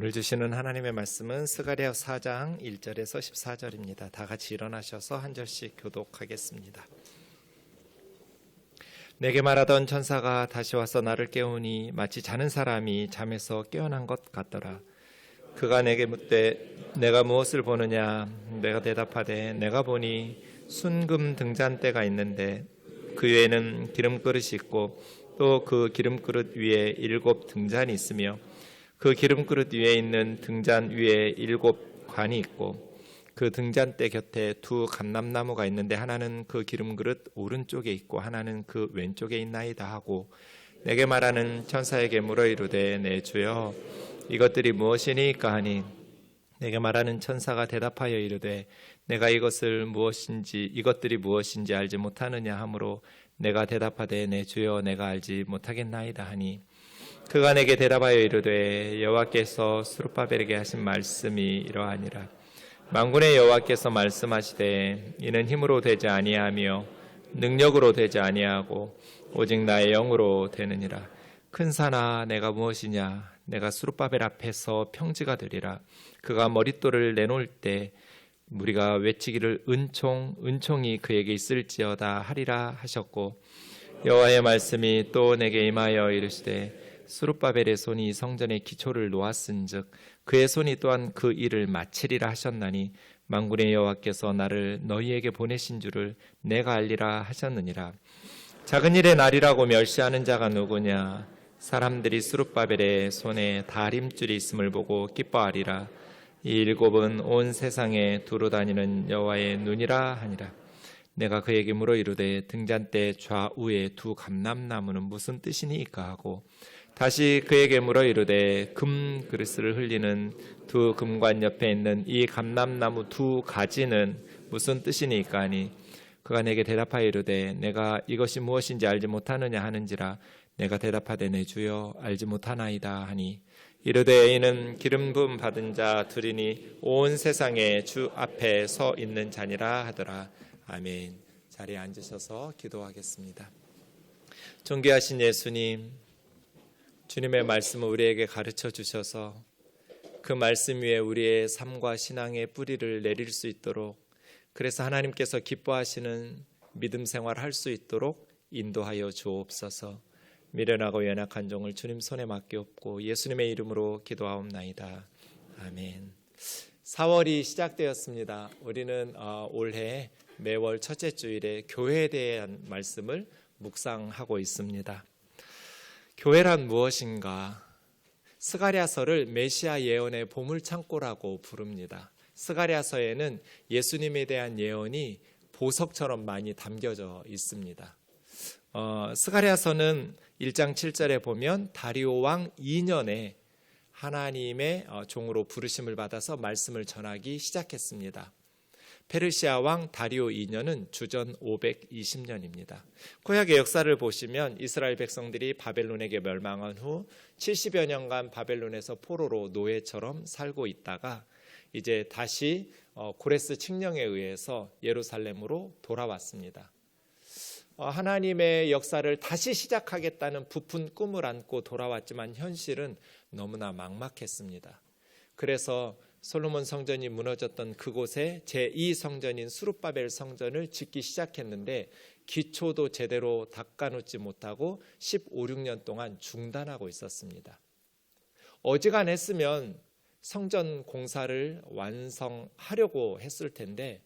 오늘 주시는 하나님의 말씀은 스가랴 4장 1절에서 14절입니다. 다 같이 일어나셔서 한 절씩 교독하겠습니다. 내게 말하던 천사가 다시 와서 나를 깨우니 마치 자는 사람이 잠에서 깨어난 것 같더라. 그가 내게 묻되 내가 무엇을 보느냐? 내가 대답하되 내가 보니 순금 등잔대가 있는데 그 위에는 기름그릇이 있고 또 그 기름그릇 위에 7 등잔이 있으며 그 기름그릇 위에 있는 등잔 위에 7 관이 있고 그 등잔대 곁에 2 감람나무가 있는데 하나는 그 기름그릇 오른쪽에 있고 하나는 그 왼쪽에 있나이다 하고 내게 말하는 천사에게 물어 이르되 내 주여 이것들이 무엇이니까 하니 내게 말하는 천사가 대답하여 이르되 내가 이것들이 무엇인지 알지 못하느냐 하므로 내가 대답하되 내 주여 내가 알지 못하겠나이다 하니 그가 내게 대답하여 이르되 여호와께서 스룹바벨에게 하신 말씀이 이러하니라. 만군의 여호와께서 말씀하시되 이는 힘으로 되지 아니하며 능력으로 되지 아니하고 오직 나의 영으로 되느니라. 큰 산아 내가 무엇이냐? 내가 스룹바벨 앞에서 평지가 되리라. 그가 머릿돌을 내놓을 때 우리가 외치기를 은총이 그에게 있을지어다 하리라 하셨고 여호와의 말씀이 또 내게 임하여 이르시되 스룹바벨의 손이 성전의 기초를 놓았은즉 그의 손이 또한 그 일을 마치리라 하셨나니 만군의 여호와께서 나를 너희에게 보내신 줄을 내가 알리라 하셨느니라. 작은 일의 날이라고 멸시하는 자가 누구냐? 사람들이 스룹바벨의 손에 다림줄이 있음을 보고 기뻐하리라. 이 7은 온 세상에 두루 다니는 여호와의 눈이라 하니라. 내가 그에게 물어 이르되 등잔대 좌우에 2 감람나무는 무슨 뜻이니까 하고 다시 그에게 물어 이르되 금 그릇을 흘리는 2 금관 옆에 있는 이 감람나무 2 가지는 무슨 뜻이니까 하니 그가 내게 대답하여 이르되 내가 이것이 무엇인지 알지 못하느냐 하는지라. 내가 대답하되 내 주여 알지 못하나이다 하니 이르되 이는 기름 부음 받은 자 둘이니 온 세상에 주 앞에 서 있는 자니라 하더라. 아멘. 자리에 앉으셔서 기도하겠습니다. 존귀하신 예수님, 주님의 말씀을 우리에게 가르쳐 주셔서 그 말씀 위에 우리의 삶과 신앙의 뿌리를 내릴 수 있도록, 그래서 하나님께서 기뻐하시는 믿음 생활을 할 수 있도록 인도하여 주옵소서. 미련하고 연약한 종을 주님 손에 맡기옵고 예수님의 이름으로 기도하옵나이다. 아멘. 4월이 시작되었습니다. 우리는 올해 매월 첫째 주일에 교회에 대한 말씀을 묵상하고 있습니다. 교회란 무엇인가? 스가랴서를 메시아 예언의 보물창고라고 부릅니다. 스가랴서에는 예수님에 대한 예언이 보석처럼 많이 담겨져 있습니다. 스가랴서는 1장 7절에 보면 다리오 왕 2년에 하나님의 종으로 부르심을 받아서 말씀을 전하기 시작했습니다. 페르시아 왕 다리오 2년은 주전 520년입니다. 구약의 역사를 보시면 이스라엘 백성들이 바벨론에게 멸망한 후 70여 년간 바벨론에서 포로로 노예처럼 살고 있다가 이제 다시 고레스 칙령에 의해서 예루살렘으로 돌아왔습니다. 하나님의 역사를 다시 시작하겠다는 부푼 꿈을 안고 돌아왔지만 현실은 너무나 막막했습니다. 그래서 솔로몬 성전이 무너졌던 그곳에 제2성전인 스룹바벨 성전을 짓기 시작했는데 기초도 제대로 닦아놓지 못하고 15, 16년 동안 중단하고 있었습니다. 어지간했으면 성전 공사를 완성하려고 했을 텐데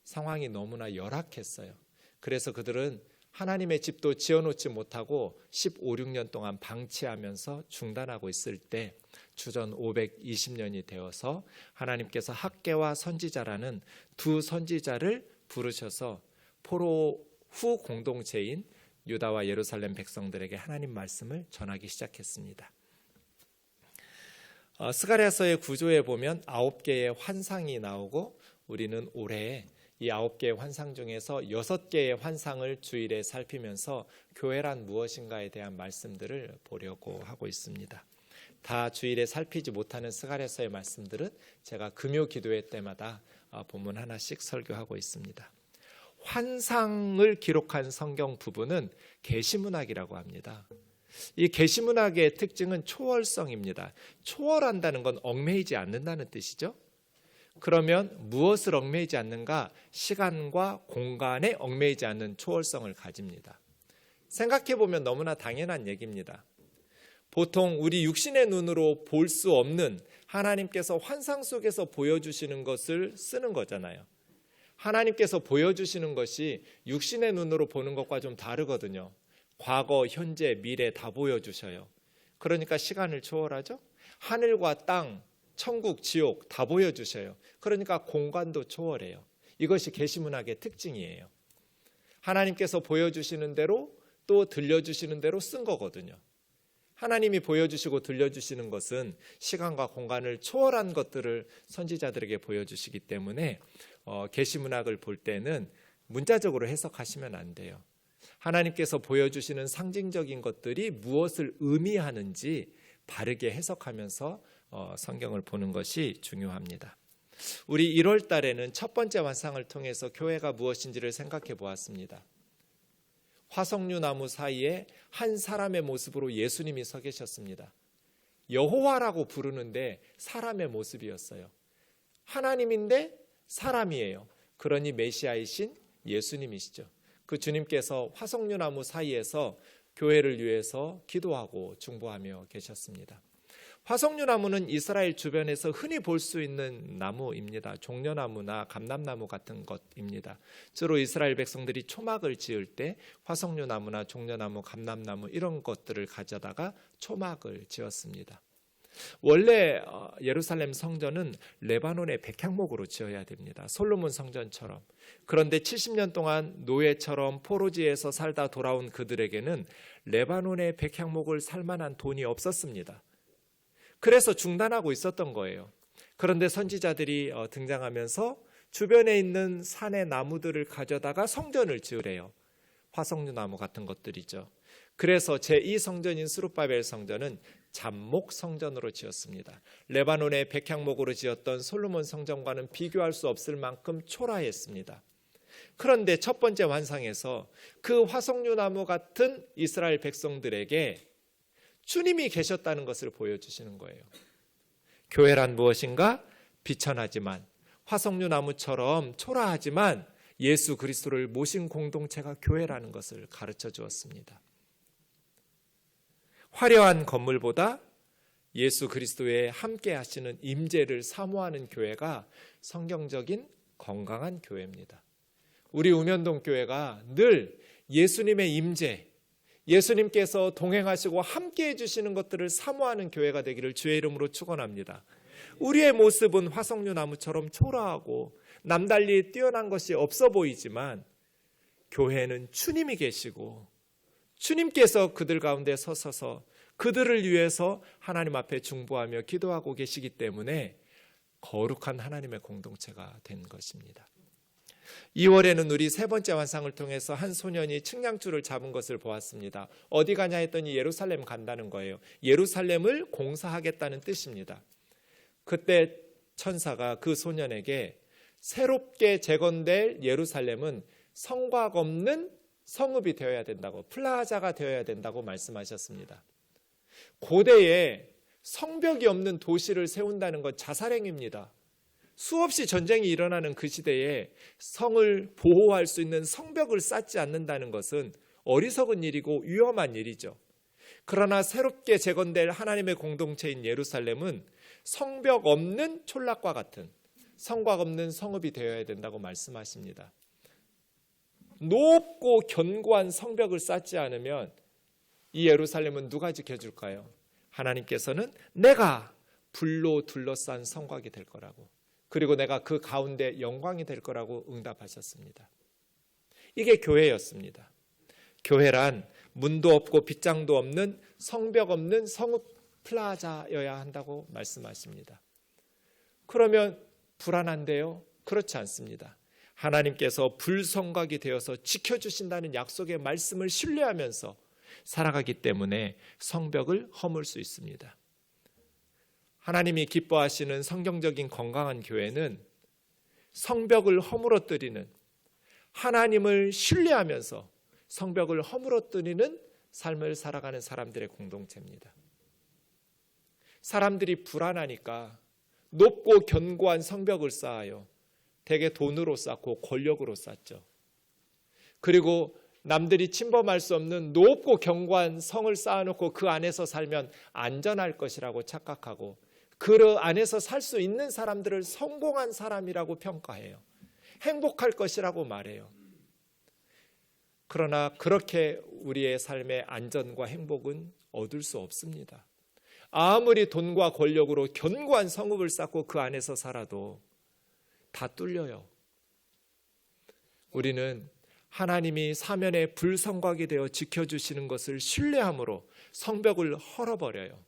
상황이 너무나 열악했어요. 그래서 그들은 하나님의 집도 지어놓지 못하고 15, 16년 동안 방치하면서 중단하고 있을 때 주전 520년이 되어서 하나님께서 학개와 선지자라는 2 선지자를 부르셔서 포로 후 공동체인 유다와 예루살렘 백성들에게 하나님 말씀을 전하기 시작했습니다. 스가랴서의 구조에 보면 9개의 환상이 나오고 우리는 올해 이 9개의 환상 중에서 6개의 환상을 주일에 살피면서 교회란 무엇인가에 대한 말씀들을 보려고 하고 있습니다. 다 주일에 살피지 못하는 스가랴서의 말씀들은 제가 금요 기도회 때마다 본문 하나씩 설교하고 있습니다. 환상을 기록한 성경 부분은 계시문학이라고 합니다. 이 계시문학의 특징은 초월성입니다. 초월한다는 건 얽매이지 않는다는 뜻이죠. 그러면 무엇을 얽매이지 않는가? 시간과 공간에 얽매이지 않는 초월성을 가집니다. 생각해 보면 너무나 당연한 얘기입니다. 보통 우리 육신의 눈으로 볼 수 없는 하나님께서 환상 속에서 보여주시는 것을 쓰는 거잖아요. 하나님께서 보여주시는 것이 육신의 눈으로 보는 것과 좀 다르거든요. 과거, 현재, 미래 다 보여주셔요. 그러니까 시간을 초월하죠. 하늘과 땅, 천국, 지옥 다 보여주셔요. 그러니까 공간도 초월해요. 이것이 계시문학의 특징이에요. 하나님께서 보여주시는 대로 또 들려주시는 대로 쓴 거거든요. 하나님이 보여주시고 들려주시는 것은 시간과 공간을 초월한 것들을 선지자들에게 보여주시기 때문에 계시문학을 볼 때는 문자적으로 해석하시면 안 돼요. 하나님께서 보여주시는 상징적인 것들이 무엇을 의미하는지 바르게 해석하면서 성경을 보는 것이 중요합니다. 우리 1월 달에는 첫 번째 환상을 통해서 교회가 무엇인지를 생각해 보았습니다. 화석류 나무 사이에 한 사람의 모습으로 예수님이 서 계셨습니다. 여호와라고 부르는데 사람의 모습이었어요. 하나님인데 사람이에요. 그러니 메시아이신 예수님이시죠. 그 주님께서 화석류 나무 사이에서 교회를 위해서 기도하고 중보하며 계셨습니다. 화석류 나무는 이스라엘 주변에서 흔히 볼 수 있는 나무입니다. 종려나무나 감람나무 같은 것입니다. 주로 이스라엘 백성들이 초막을 지을 때 화석류 나무나 종려나무, 감람나무 이런 것들을 가져다가 초막을 지었습니다. 원래 예루살렘 성전은 레바논의 백향목으로 지어야 됩니다. 솔로몬 성전처럼. 그런데 70년 동안 노예처럼 포로지에서 살다 돌아온 그들에게는 레바논의 백향목을 살 만한 돈이 없었습니다. 그래서 중단하고 있었던 거예요. 그런데 선지자들이 등장하면서 주변에 있는 산의 나무들을 가져다가 성전을 지으래요. 화석류 나무 같은 것들이죠. 그래서 제2성전인 스룹바벨 성전은 잡목 성전으로 지었습니다. 레바논의 백향목으로 지었던 솔로몬 성전과는 비교할 수 없을 만큼 초라했습니다. 그런데 첫 번째 환상에서 그 화석류 나무 같은 이스라엘 백성들에게 주님이 계셨다는 것을 보여주시는 거예요. 교회란 무엇인가? 비천하지만 화석류 나무처럼 초라하지만 예수 그리스도를 모신 공동체가 교회라는 것을 가르쳐 주었습니다. 화려한 건물보다 예수 그리스도의 함께 하시는 임재를 사모하는 교회가 성경적인 건강한 교회입니다. 우리 우면동 교회가 늘 예수님의 임재, 예수님께서 동행하시고 함께 해주시는 것들을 사모하는 교회가 되기를 주의 이름으로 축원합니다. 우리의 모습은 화석류 나무처럼 초라하고 남달리 뛰어난 것이 없어 보이지만 교회는 주님이 계시고 주님께서 그들 가운데 서셔서 그들을 위해서 하나님 앞에 중보하며 기도하고 계시기 때문에 거룩한 하나님의 공동체가 된 것입니다. 2월에는 우리 세 번째 환상을 통해서 한 소년이 측량줄을 잡은 것을 보았습니다. 어디 가냐 했더니 예루살렘 간다는 거예요. 예루살렘을 공사하겠다는 뜻입니다. 그때 천사가 그 소년에게 새롭게 재건될 예루살렘은 성곽 없는 성읍이 되어야 된다고, 플라자가 되어야 된다고 말씀하셨습니다. 고대에 성벽이 없는 도시를 세운다는 건 자살행위입니다. 수없이 전쟁이 일어나는 그 시대에 성을 보호할 수 있는 성벽을 쌓지 않는다는 것은 어리석은 일이고 위험한 일이죠. 그러나 새롭게 재건될 하나님의 공동체인 예루살렘은 성벽 없는 촌락과 같은 성곽 없는 성읍이 되어야 된다고 말씀하십니다. 높고 견고한 성벽을 쌓지 않으면 이 예루살렘은 누가 지켜줄까요? 하나님께서는 내가 불로 둘러싼 성곽이 될 거라고, 그리고 내가 그 가운데 영광이 될 거라고 응답하셨습니다. 이게 교회였습니다. 교회란 문도 없고 빗장도 없는 성벽 없는 성읍 플라자여야 한다고 말씀하십니다. 그러면 불안한데요? 그렇지 않습니다. 하나님께서 불성곽이 되어서 지켜주신다는 약속의 말씀을 신뢰하면서 살아가기 때문에 성벽을 허물 수 있습니다. 하나님이 기뻐하시는 성경적인 건강한 교회는 성벽을 허물어뜨리는, 하나님을 신뢰하면서 성벽을 허물어뜨리는 삶을 살아가는 사람들의 공동체입니다. 사람들이 불안하니까 높고 견고한 성벽을 쌓아요. 대개 돈으로 쌓고 권력으로 쌓죠. 그리고 남들이 침범할 수 없는 높고 견고한 성을 쌓아놓고 그 안에서 살면 안전할 것이라고 착각하고 그 안에서 살 수 있는 사람들을 성공한 사람이라고 평가해요. 행복할 것이라고 말해요. 그러나 그렇게 우리의 삶의 안전과 행복은 얻을 수 없습니다. 아무리 돈과 권력으로 견고한 성읍을 쌓고 그 안에서 살아도 다 뚫려요. 우리는 하나님이 사면의 불성곽이 되어 지켜주시는 것을 신뢰함으로 성벽을 헐어버려요.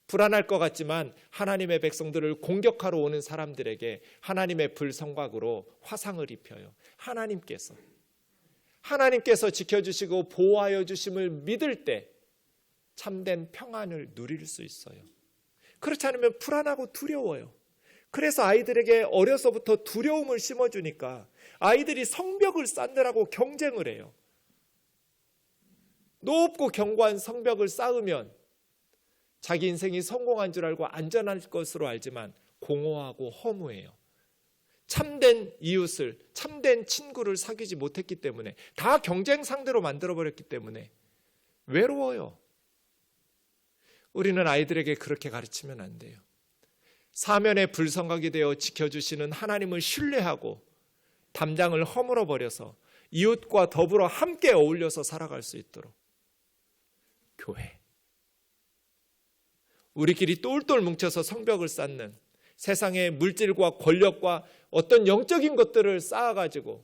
불안할 것 같지만 하나님의 백성들을 공격하러 오는 사람들에게 하나님의 불성곽으로 화상을 입혀요. 하나님께서 지켜주시고 보호하여 주심을 믿을 때 참된 평안을 누릴 수 있어요. 그렇지 않으면 불안하고 두려워요. 그래서 아이들에게 어려서부터 두려움을 심어주니까 아이들이 성벽을 쌓느라고 경쟁을 해요. 높고 견고한 성벽을 쌓으면 자기 인생이 성공한 줄 알고 안전할 것으로 알지만 공허하고 허무해요. 참된 이웃을, 참된 친구를 사귀지 못했기 때문에, 다 경쟁 상대로 만들어버렸기 때문에 외로워요. 우리는 아이들에게 그렇게 가르치면 안 돼요. 사면의 불성곽이 되어 지켜주시는 하나님을 신뢰하고 담장을 허물어버려서 이웃과 더불어 함께 어울려서 살아갈 수 있도록 교회, 우리끼리 똘똘 뭉쳐서 성벽을 쌓는, 세상의 물질과 권력과 어떤 영적인 것들을 쌓아가지고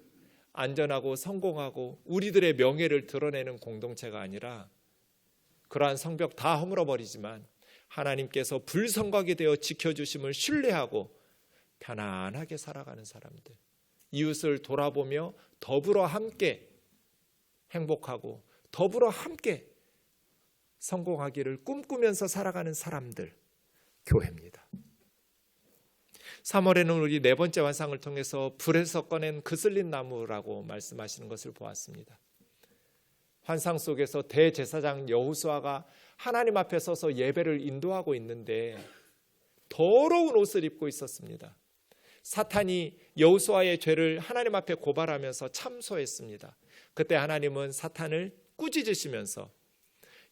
안전하고 성공하고 우리들의 명예를 드러내는 공동체가 아니라 그러한 성벽 다 허물어버리지만 하나님께서 불성곽이 되어 지켜주심을 신뢰하고 편안하게 살아가는 사람들, 이웃을 돌아보며 더불어 함께 행복하고 더불어 함께 성공하기를 꿈꾸면서 살아가는 사람들, 교회입니다. 3월에는 우리 네 번째 환상을 통해서 불에서 꺼낸 그슬린 나무라고 말씀하시는 것을 보았습니다. 환상 속에서 대제사장 여호수아가 하나님 앞에 서서 예배를 인도하고 있는데 더러운 옷을 입고 있었습니다. 사탄이 여호수아의 죄를 하나님 앞에 고발하면서 참소했습니다. 그때 하나님은 사탄을 꾸짖으시면서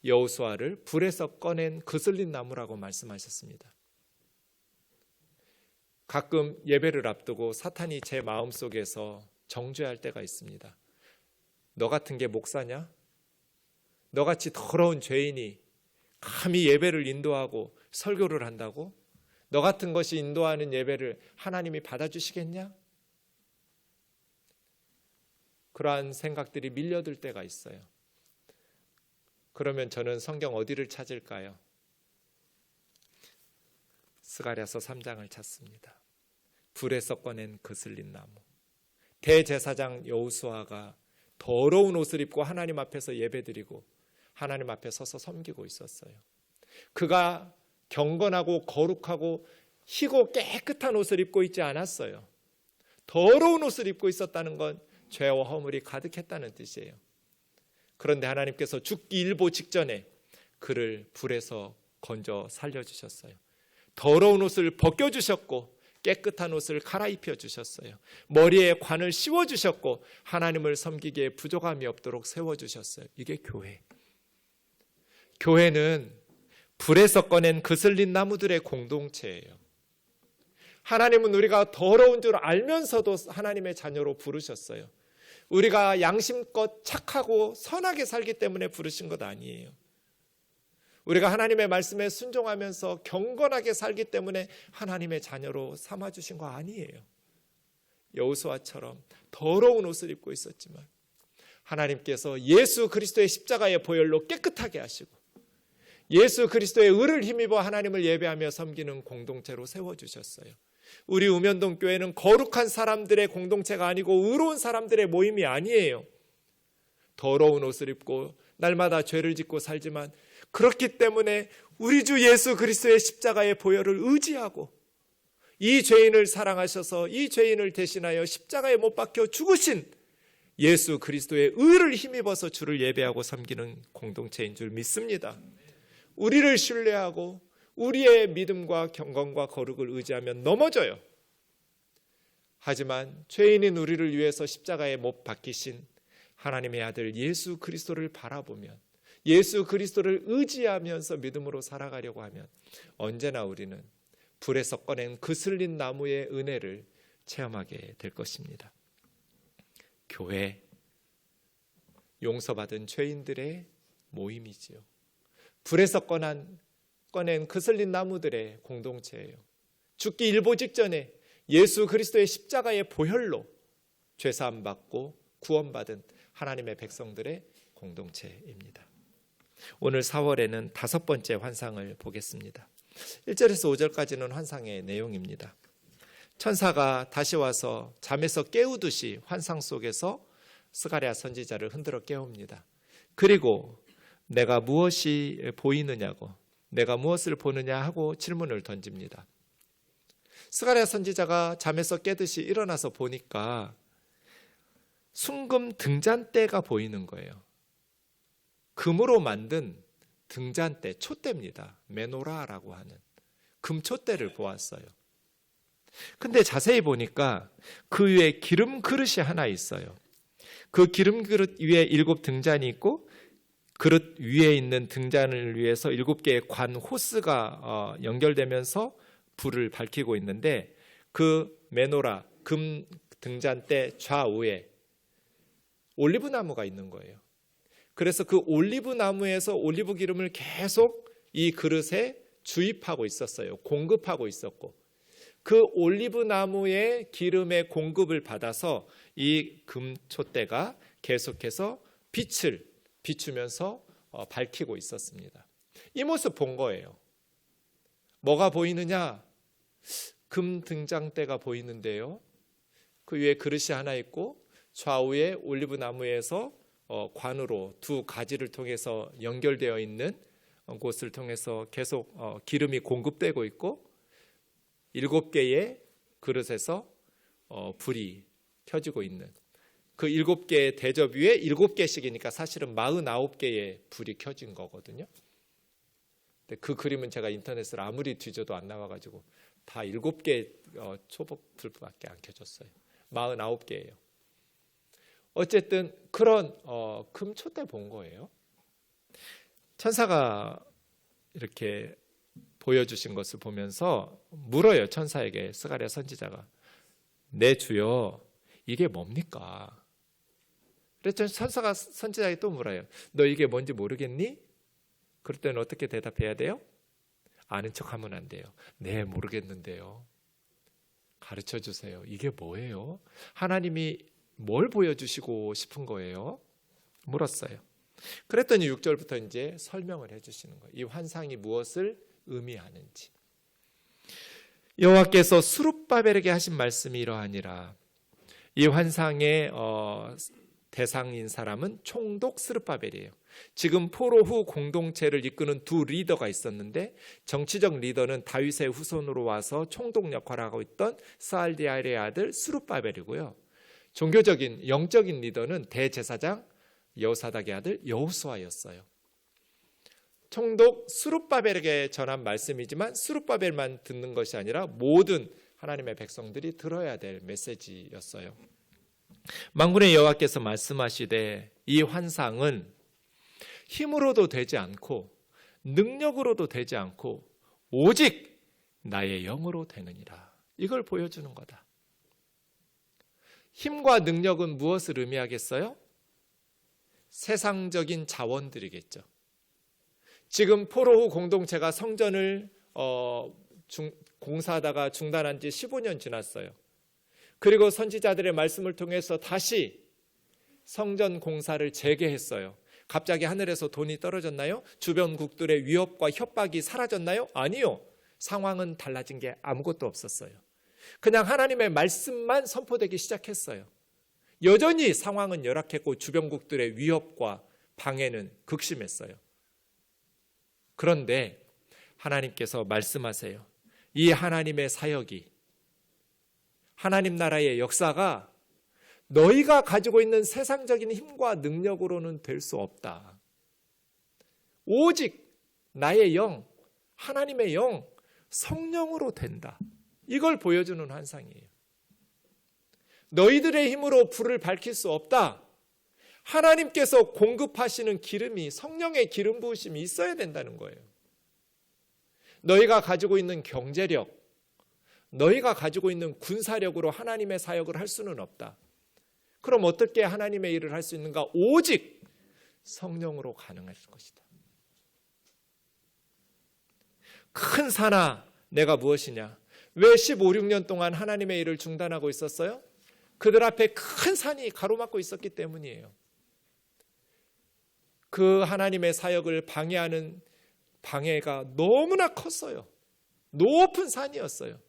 여호수아를 불에서 꺼낸 그슬린 나무라고 말씀하셨습니다. 가끔 예배를 앞두고 사탄이 제 마음속에서 정죄할 때가 있습니다. 너 같은 게 목사냐? 너같이 더러운 죄인이 감히 예배를 인도하고 설교를 한다고? 너 같은 것이 인도하는 예배를 하나님이 받아주시겠냐? 그러한 생각들이 밀려들 때가 있어요. 그러면 저는 성경 어디를 찾을까요? 스가랴서 3장을 찾습니다. 불에서 꺼낸 그슬린 나무. 대제사장 여호수아가 더러운 옷을 입고 하나님 앞에서 예배드리고 하나님 앞에 서서 섬기고 있었어요. 그가 경건하고 거룩하고 희고 깨끗한 옷을 입고 있지 않았어요. 더러운 옷을 입고 있었다는 건 죄와 허물이 가득했다는 뜻이에요. 그런데 하나님께서 죽기 일보 직전에 그를 불에서 건져 살려주셨어요. 더러운 옷을 벗겨주셨고 깨끗한 옷을 갈아입혀 주셨어요. 머리에 관을 씌워주셨고 하나님을 섬기기에 부족함이 없도록 세워주셨어요. 이게 교회. 교회는 불에서 꺼낸 그슬린 나무들의 공동체예요. 하나님은 우리가 더러운 줄 알면서도 하나님의 자녀로 부르셨어요. 우리가 양심껏 착하고 선하게 살기 때문에 부르신 것 아니에요. 우리가 하나님의 말씀에 순종하면서 경건하게 살기 때문에 하나님의 자녀로 삼아주신 거 아니에요. 여호수아처럼 더러운 옷을 입고 있었지만 하나님께서 예수 그리스도의 십자가의 보혈로 깨끗하게 하시고 예수 그리스도의 의를 힘입어 하나님을 예배하며 섬기는 공동체로 세워주셨어요. 우리 우면동 교회는 거룩한 사람들의 공동체가 아니고 의로운 사람들의 모임이 아니에요. 더러운 옷을 입고 날마다 죄를 짓고 살지만 그렇기 때문에 우리 주 예수 그리스도의 십자가의 보혈을 의지하고 이 죄인을 사랑하셔서 이 죄인을 대신하여 십자가에 못 박혀 죽으신 예수 그리스도의 의를 힘입어서 주를 예배하고 섬기는 공동체인 줄 믿습니다. 우리를 신뢰하고 우리의 믿음과 경건과 거룩을 의지하면 넘어져요. 하지만 죄인인 우리를 위해서 십자가에 못 박히신 하나님의 아들 예수 그리스도를 바라보면, 예수 그리스도를 의지하면서 믿음으로 살아가려고 하면 언제나 우리는 불에서 꺼낸 그슬린 나무의 은혜를 체험하게 될 것입니다. 교회, 용서받은 죄인들의 모임이지요. 불에서 꺼낸 그슬린 나무들의 공동체예요. 죽기 일보 직전에 예수 그리스도의 십자가의 보혈로 죄사함 받고 구원받은 하나님의 백성들의 공동체입니다. 오늘 4월에는 5번째 환상을 보겠습니다. 1절에서 5절까지는 환상의 내용입니다. 천사가 다시 와서 잠에서 깨우듯이 환상 속에서 스가랴 선지자를 흔들어 깨웁니다. 그리고 내가 무엇이 보이느냐고, 내가 무엇을 보느냐 하고 질문을 던집니다. 스가랴 선지자가 잠에서 깨듯이 일어나서 보니까 순금 등잔대가 보이는 거예요. 금으로 만든 등잔대, 촛대입니다. 메노라라고 하는 금촛대를 보았어요. 근데 자세히 보니까 그 위에 기름 그릇이 하나 있어요. 그 기름 그릇 위에 7 등잔이 있고, 그릇 위에 있는 등잔을 위해서 7개의 관 호스가 연결되면서 불을 밝히고 있는데, 그 메노라 금 등잔대 좌우에 올리브 나무가 있는 거예요. 그래서 그 올리브 나무에서 올리브 기름을 계속 이 그릇에 주입하고 있었어요. 공급하고 있었고, 그 올리브 나무의 기름의 공급을 받아서 이 금촛대가 계속해서 빛을 비추면서 밝히고 있었습니다. 이 모습 본 거예요. 뭐가 보이느냐? 금 등잔대가 보이는데요. 그 위에 그릇이 하나 있고, 좌우에 올리브 나무에서 관으로 2 가지를 통해서 연결되어 있는 곳을 통해서 계속 기름이 공급되고 있고, 7개의 그릇에서 불이 켜지고 있는, 그 7개의 대접 위에 7개씩이니까 사실은 49개의 불이 켜진 거거든요. 근데 그 그림은 제가 인터넷을 아무리 뒤져도 안 나와가지고 다 7개 초복불밖에 안 켜졌어요. 49개예요. 어쨌든 그런 금촛대 본 거예요. 천사가 이렇게 보여주신 것을 보면서 물어요. 천사에게 스가랴 선지자가, 내 주여 이게 뭡니까? 그랬더니 천사가 선지자에게 또 물어요. 너 이게 뭔지 모르겠니? 그럴 때는 어떻게 대답해야 돼요? 아는 척하면 안 돼요. 네, 모르겠는데요. 가르쳐 주세요. 이게 뭐예요? 하나님이 뭘 보여주시고 싶은 거예요? 물었어요. 그랬더니 6절부터 이제 설명을 해주시는 거예요. 이 환상이 무엇을 의미하는지. 여호와께서 스룹바벨에게 하신 말씀이 이러하니라. 이 환상의 대상인 사람은 총독 스룹바벨이에요. 지금 포로 후 공동체를 이끄는 2 리더가 있었는데, 정치적 리더는 다윗의 후손으로 와서 총독 역할을 하고 있던 스알디엘의 아들 스룹바벨이고요. 종교적인 영적인 리더는 대제사장 여호사닥의 아들 여호수아였어요. 총독 스룹바벨에게 전한 말씀이지만 스룹바벨만 듣는 것이 아니라 모든 하나님의 백성들이 들어야 될 메시지였어요. 만군의 여호와께서 말씀하시되 이 환상은 힘으로도 되지 않고 능력으로도 되지 않고 오직 나의 영으로 되느니라. 이걸 보여주는 거다. 힘과 능력은 무엇을 의미하겠어요? 세상적인 자원들이겠죠. 지금 포로 후 공동체가 성전을 공사하다가 중단한 지 15년 지났어요. 그리고 선지자들의 말씀을 통해서 다시 성전 공사를 재개했어요. 갑자기 하늘에서 돈이 떨어졌나요? 주변국들의 위협과 협박이 사라졌나요? 아니요. 상황은 달라진 게 아무것도 없었어요. 그냥 하나님의 말씀만 선포되기 시작했어요. 여전히 상황은 열악했고 주변국들의 위협과 방해는 극심했어요. 그런데 하나님께서 말씀하세요. 이 하나님의 사역이, 하나님 나라의 역사가 너희가 가지고 있는 세상적인 힘과 능력으로는 될 수 없다. 오직 나의 영, 하나님의 영, 성령으로 된다. 이걸 보여주는 환상이에요. 너희들의 힘으로 불을 밝힐 수 없다. 하나님께서 공급하시는 기름이, 성령의 기름 부으심이 있어야 된다는 거예요. 너희가 가지고 있는 경제력, 너희가 가지고 있는 군사력으로 하나님의 사역을 할 수는 없다. 그럼 어떻게 하나님의 일을 할 수 있는가? 오직 성령으로 가능할 것이다. 큰 산아, 내가 무엇이냐? 왜 15, 16년 동안 하나님의 일을 중단하고 있었어요? 그들 앞에 큰 산이 가로막고 있었기 때문이에요. 그 하나님의 사역을 방해하는 방해가 너무나 컸어요. 높은 산이었어요.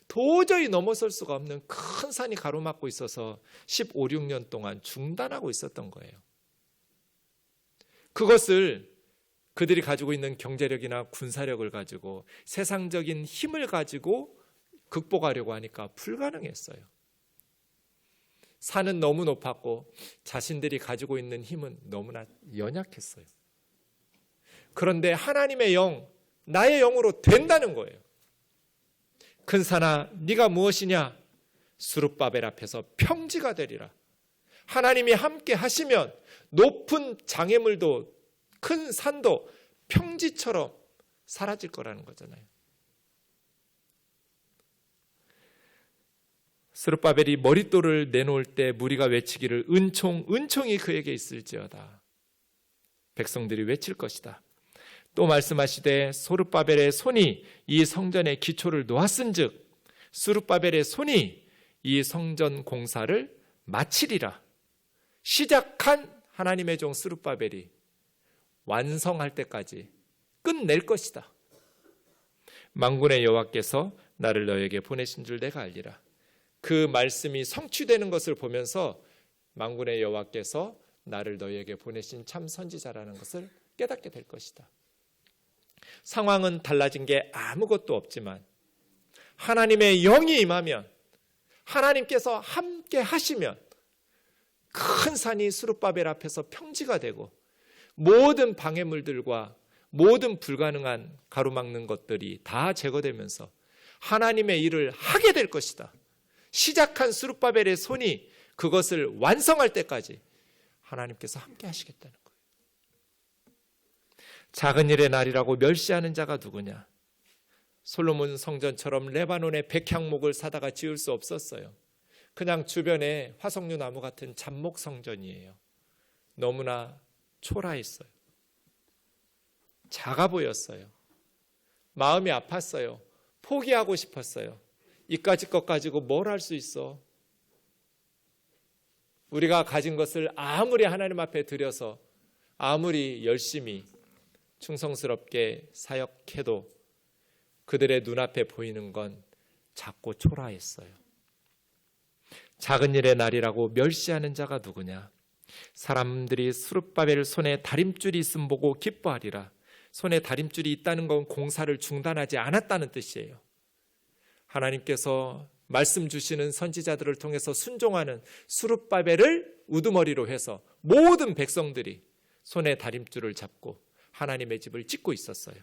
도저히 넘어설 수가 없는 큰 산이 가로막고 있어서 15, 16년 동안 중단하고 있었던 거예요. 그것을 그들이 가지고 있는 경제력이나 군사력을 가지고 세상적인 힘을 가지고 극복하려고 하니까 불가능했어요. 산은 너무 높았고 자신들이 가지고 있는 힘은 너무나 연약했어요. 그런데 하나님의 영, 나의 영으로 된다는 거예요. 큰 산아, 네가 무엇이냐? 스룹바벨 앞에서 평지가 되리라. 하나님이 함께 하시면 높은 장애물도 큰 산도 평지처럼 사라질 거라는 거잖아요. 스룹바벨이 머릿돌을 내놓을 때 무리가 외치기를 은총, 은총이 그에게 있을지어다. 백성들이 외칠 것이다. 또 말씀하시되 스룹바벨의 손이 이 성전의 기초를 놓았은즉 스룹바벨의 손이 이 성전 공사를 마치리라. 시작한 하나님의 종 스룹바벨이 완성할 때까지 끝낼 것이다. 만군의 여호와께서 나를 너에게 보내신 줄 내가 알리라. 그 말씀이 성취되는 것을 보면서 만군의 여호와께서 나를 너에게 보내신 참 선지자라는 것을 깨닫게 될 것이다. 상황은 달라진 게 아무것도 없지만 하나님의 영이 임하면, 하나님께서 함께 하시면 큰 산이 스룹바벨 앞에서 평지가 되고 모든 방해물들과 모든 불가능한 가로막는 것들이 다 제거되면서 하나님의 일을 하게 될 것이다. 시작한 스룹바벨의 손이 그것을 완성할 때까지 하나님께서 함께 하시겠다는 거예요. 작은 일의 날이라고 멸시하는 자가 누구냐? 솔로몬 성전처럼 레바논의 백향목을 사다가 지을 수 없었어요. 그냥 주변에 화석류 나무 같은 잡목 성전이에요. 너무나 초라했어요. 작아 보였어요. 마음이 아팠어요. 포기하고 싶었어요. 이까짓 것 가지고 뭘 할 수 있어? 우리가 가진 것을 아무리 하나님 앞에 드려서 아무리 열심히 충성스럽게 사역해도 그들의 눈앞에 보이는 건 작고 초라했어요. 작은 일의 날이라고 멸시하는 자가 누구냐? 사람들이 스룹바벨 손에 다림줄이 있음 보고 기뻐하리라. 손에 다림줄이 있다는 건 공사를 중단하지 않았다는 뜻이에요. 하나님께서 말씀 주시는 선지자들을 통해서 순종하는 스룹바벨을 우두머리로 해서 모든 백성들이 손에 다림줄을 잡고 하나님의 집을 짓고 있었어요.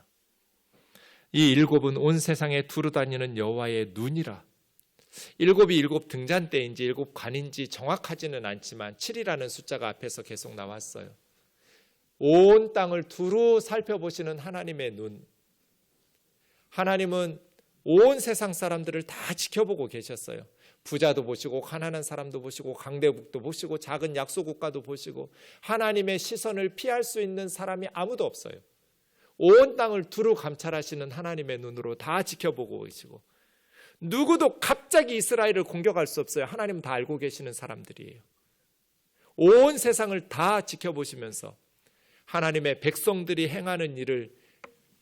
이 일곱은 온 세상에 두루 다니는 여호와의 눈이라. 일곱이 일곱 등잔대인지 일곱 관인지 정확하지는 않지만 7이라는 숫자가 앞에서 계속 나왔어요. 온 땅을 두루 살펴보시는 하나님의 눈. 하나님은 온 세상 사람들을 다 지켜보고 계셨어요. 부자도 보시고 가난한 사람도 보시고 강대국도 보시고 작은 약소국가도 보시고 하나님의 시선을 피할 수 있는 사람이 아무도 없어요. 온 땅을 두루 감찰하시는 하나님의 눈으로 다 지켜보고 계시고 누구도 갑자기 이스라엘을 공격할 수 없어요. 하나님 다 알고 계시는 사람들이에요. 온 세상을 다 지켜보시면서 하나님의 백성들이 행하는 일을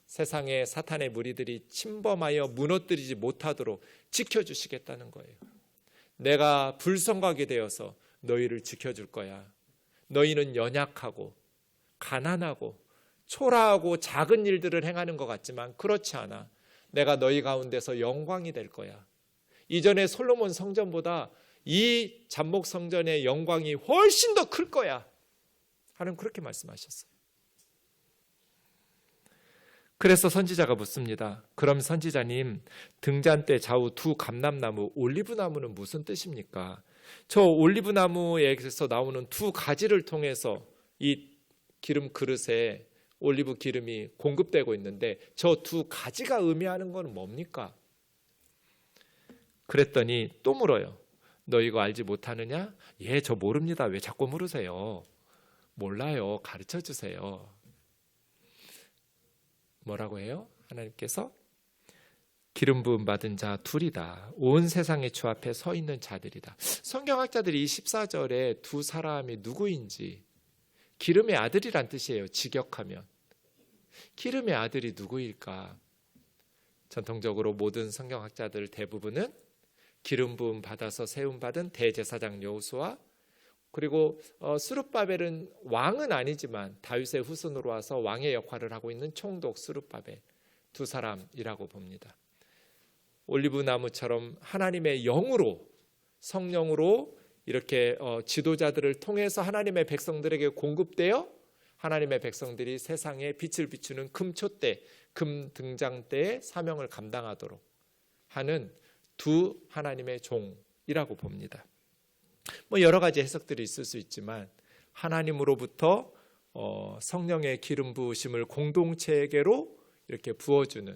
세상의 사탄의 무리들이 침범하여 무너뜨리지 못하도록 지켜주시겠다는 거예요. 내가 불성각이 되어서 너희를 지켜줄 거야. 너희는 연약하고 가난하고 초라하고 작은 일들을 행하는 것 같지만 그렇지 않아. 내가 너희 가운데서 영광이 될 거야. 이전에 솔로몬 성전보다 이 잠목 성전의 영광이 훨씬 더 클 거야 하는 그렇게 말씀하셨어요. 그래서 선지자가 묻습니다. 그럼 선지자님, 등잔대 좌우 두 감람나무 올리브나무는 무슨 뜻입니까? 저 올리브나무에서 나오는 두 가지를 통해서 이 기름 그릇에 올리브 기름이 공급되고 있는데 저 두 가지가 의미하는 건 뭡니까? 그랬더니 또 물어요. 너 이거 알지 못하느냐? 예, 저 모릅니다. 왜 자꾸 물으세요? 몰라요. 가르쳐 주세요. 뭐라고 해요? 하나님께서 기름 부음 받은 자 둘이다. 온 세상의 주 앞에 서 있는 자들이다. 성경학자들이 이 14절에 두 사람이 누구인지, 기름의 아들이란 뜻이에요. 직역하면. 기름의 아들이 누구일까? 전통적으로 모든 성경학자들 대부분은 기름 부음 받아서 세움 받은 대제사장 여호수아, 그리고 스룹바벨은 왕은 아니지만 다윗의 후손으로 와서 왕의 역할을 하고 있는 총독 스룹바벨, 두 사람이라고 봅니다. 올리브나무처럼 하나님의 영으로, 성령으로 이렇게 지도자들을 통해서 하나님의 백성들에게 공급되어 하나님의 백성들이 세상에 빛을 비추는 금촛대, 금등장대의 사명을 감당하도록 하는 두 하나님의 종이라고 봅니다. 여러 가지 해석들이 있을 수 있지만 하나님으로부터 성령의 기름 부으심을 공동체에게로 이렇게 부어주는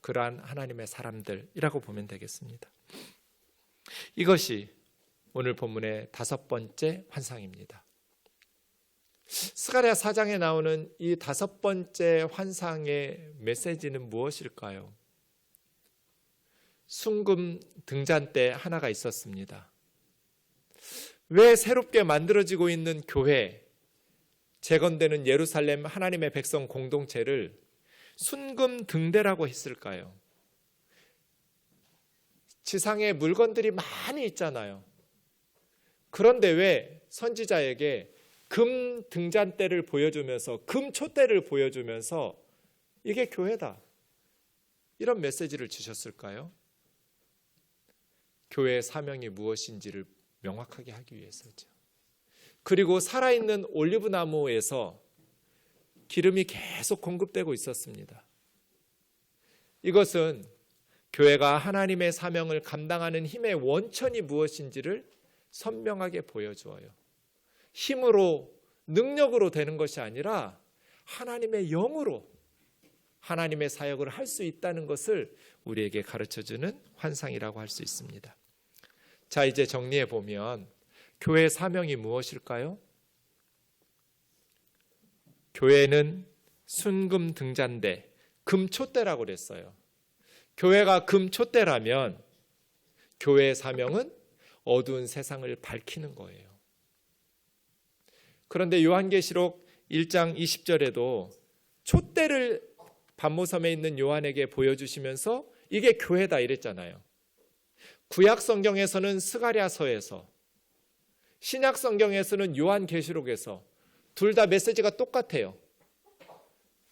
그러한 하나님의 사람들이라고 보면 되겠습니다. 이것이 오늘 본문의 다섯 번째 환상입니다. 스가랴 4장에 나오는 이 다섯 번째 환상의 메시지는 무엇일까요? 순금 등잔대 하나가 있었습니다. 왜 새롭게 만들어지고 있는 교회, 재건되는 예루살렘 하나님의 백성 공동체를 순금 등대라고 했을까요? 지상에 물건들이 많이 있잖아요. 그런데 왜 선지자에게 금 등잔대를 보여주면서, 금 촛대를 보여주면서 이게 교회다, 이런 메시지를 주셨을까요? 교회의 사명이 무엇인지를 명확하게 하기 위해서죠. 그리고 살아있는 올리브나무에서 기름이 계속 공급되고 있었습니다. 이것은 교회가 하나님의 사명을 감당하는 힘의 원천이 무엇인지를 선명하게 보여주어요. 힘으로, 능력으로 되는 것이 아니라 하나님의 영으로 하나님의 사역을 할 수 있다는 것을 우리에게 가르쳐주는 환상이라고 할 수 있습니다. 자, 이제 정리해 보면 교회의 사명이 무엇일까요? 교회는 순금 등잔대, 금촛대라고 그랬어요. 교회가 금촛대라면 교회의 사명은 어두운 세상을 밝히는 거예요. 그런데 요한계시록 1장 20절에도 촛대를 반모섬에 있는 요한에게 보여주시면서 이게 교회다 이랬잖아요. 구약 성경에서는 스가랴서에서, 신약 성경에서는 요한계시록에서 둘 다 메시지가 똑같아요.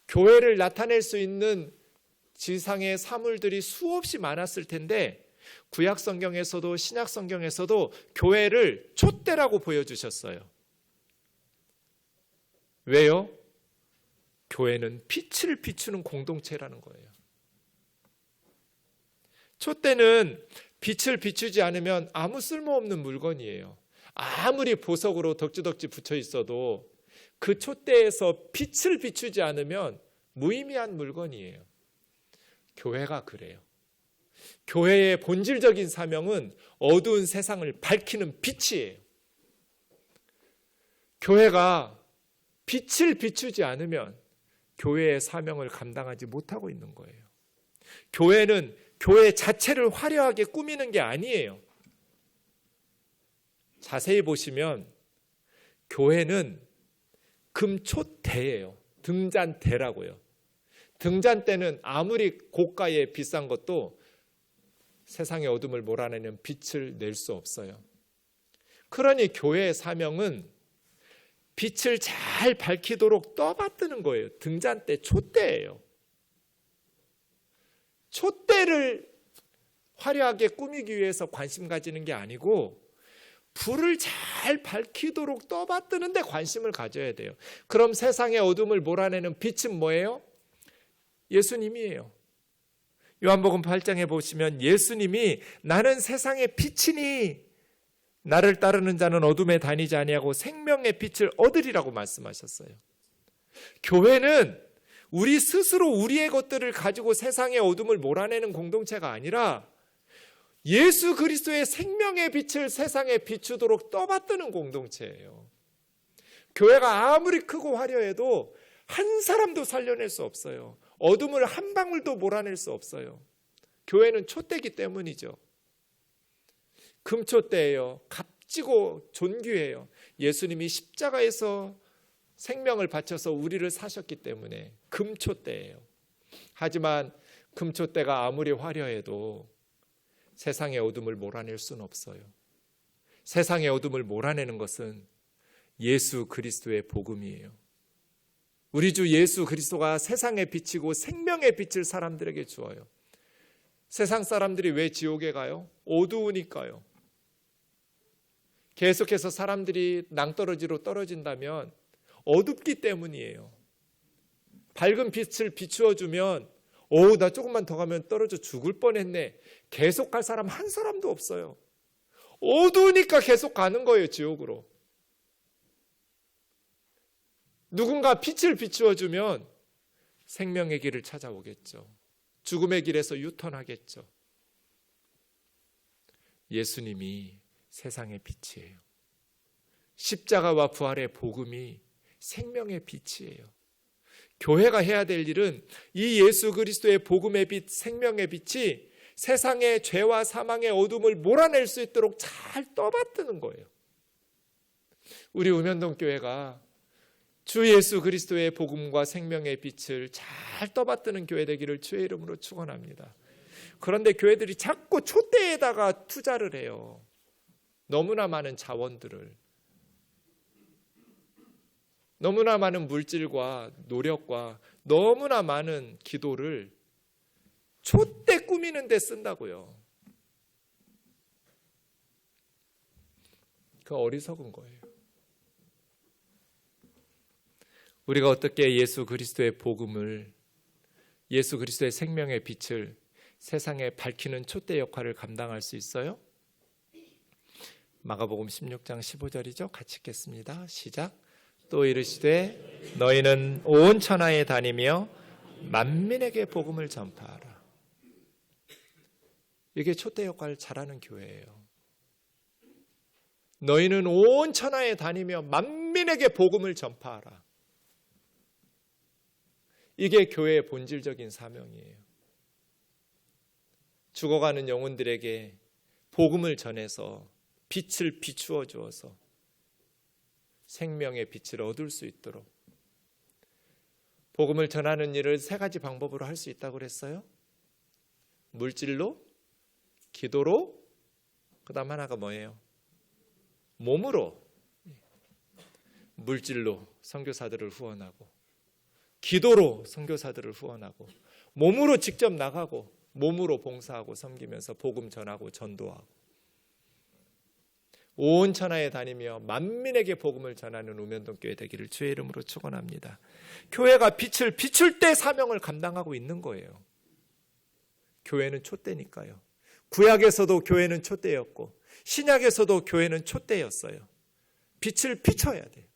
교회를 나타낼 수 있는 지상의 사물들이 수없이 많았을 텐데 구약 성경에서도 신약 성경에서도 교회를 촛대라고 보여주셨어요. 왜요? 교회는 빛을 비추는 공동체라는 거예요. 촛대는 빛을 비추지 않으면 아무 쓸모없는 물건이에요. 아무리 보석으로 덕지덕지 붙여 있어도 그 촛대에서 빛을 비추지 않으면 무의미한 물건이에요. 교회가 그래요. 교회의 본질적인 사명은 어두운 세상을 밝히는 빛이에요. 교회가 빛을 비추지 않으면 교회의 사명을 감당하지 못하고 있는 거예요. 교회는 교회 자체를 화려하게 꾸미는 게 아니에요. 자세히 보시면 교회는 금촛대예요. 등잔대라고요. 등잔대는 아무리 고가의 비싼 것도 세상의 어둠을 몰아내는 빛을 낼 수 없어요. 그러니 교회의 사명은 빛을 잘 밝히도록 떠받드는 거예요. 등잔대, 촛대예요. 촛대를 화려하게 꾸미기 위해서 관심 가지는 게 아니고 불을 잘 밝히도록 떠받드는 데 관심을 가져야 돼요. 그럼 세상의 어둠을 몰아내는 빛은 뭐예요? 예수님이에요. 요한복음 8장에 보시면 예수님이 나는 세상의 빛이니 나를 따르는 자는 어둠에 다니지 아니하고 생명의 빛을 얻으리라고 말씀하셨어요. 교회는 우리 스스로 우리의 것들을 가지고 세상의 어둠을 몰아내는 공동체가 아니라 예수 그리스도의 생명의 빛을 세상에 비추도록 떠받드는 공동체예요. 교회가 아무리 크고 화려해도 한 사람도 살려낼 수 없어요. 어둠을 한 방울도 몰아낼 수 없어요. 교회는 촛대기 때문이죠. 금촛대예요. 값지고 존귀해요. 예수님이 십자가에서 생명을 바쳐서 우리를 사셨기 때문에 금촛대예요. 하지만 금촛대가 아무리 화려해도 세상의 어둠을 몰아낼 수는 없어요. 세상의 어둠을 몰아내는 것은 예수 그리스도의 복음이에요. 우리 주 예수 그리스도가 세상에 비치고 생명의 빛을 사람들에게 주어요. 세상 사람들이 왜 지옥에 가요? 어두우니까요. 계속해서 사람들이 낭떠러지로 떨어진다면 어둡기 때문이에요. 밝은 빛을 비추어주면 나 조금만 더 가면 떨어져 죽을 뻔했네. 계속 갈 사람 한 사람도 없어요. 어두우니까 계속 가는 거예요, 지옥으로. 누군가 빛을 비추어주면 생명의 길을 찾아오겠죠. 죽음의 길에서 유턴하겠죠. 예수님이 세상의 빛이에요. 십자가와 부활의 복음이 생명의 빛이에요. 교회가 해야 될 일은 이 예수 그리스도의 복음의 빛, 생명의 빛이 세상의 죄와 사망의 어둠을 몰아낼 수 있도록 잘 떠받드는 거예요. 우리 우면동 교회가 주 예수 그리스도의 복음과 생명의 빛을 잘 떠받드는 교회 되기를 주의 이름으로 축원합니다. 그런데 교회들이 자꾸 촛대에다가 투자를 해요. 너무나 많은 자원들을, 너무나 많은 물질과 노력과 너무나 많은 기도를 촛대 꾸미는 데 쓴다고요. 그 어리석은 거예요. 우리가 어떻게 예수 그리스도의 복음을, 예수 그리스도의 생명의 빛을 세상에 밝히는 촛대 역할을 감당할 수 있어요? 마가복음 16장 15절이죠. 같이 읽겠습니다. 시작. 또 이르시되 너희는 온 천하에 다니며 만민에게 복음을 전파하라. 이게 촛대 역할을 잘하는 교회예요. 너희는 온 천하에 다니며 만민에게 복음을 전파하라. 이게 교회의 본질적인 사명이에요. 죽어가는 영혼들에게 복음을 전해서 빛을 비추어 주어서 생명의 빛을 얻을 수 있도록. 복음을 전하는 일을 세 가지 방법으로 할 수 있다고 그랬어요. 물질로, 기도로, 그 다음 하나가 뭐예요? 몸으로. 물질로 선교사들을 후원하고, 기도로 선교사들을 후원하고, 몸으로 직접 나가고, 몸으로 봉사하고 섬기면서 복음 전하고 전도하고, 온 천하에 다니며 만민에게 복음을 전하는 우면동 교회 되기를 주의 이름으로 축원합니다. 교회가 빛을 비출 때 사명을 감당하고 있는 거예요. 교회는 촛대니까요. 구약에서도 교회는 촛대였고 신약에서도 교회는 촛대였어요. 빛을 비춰야 돼요.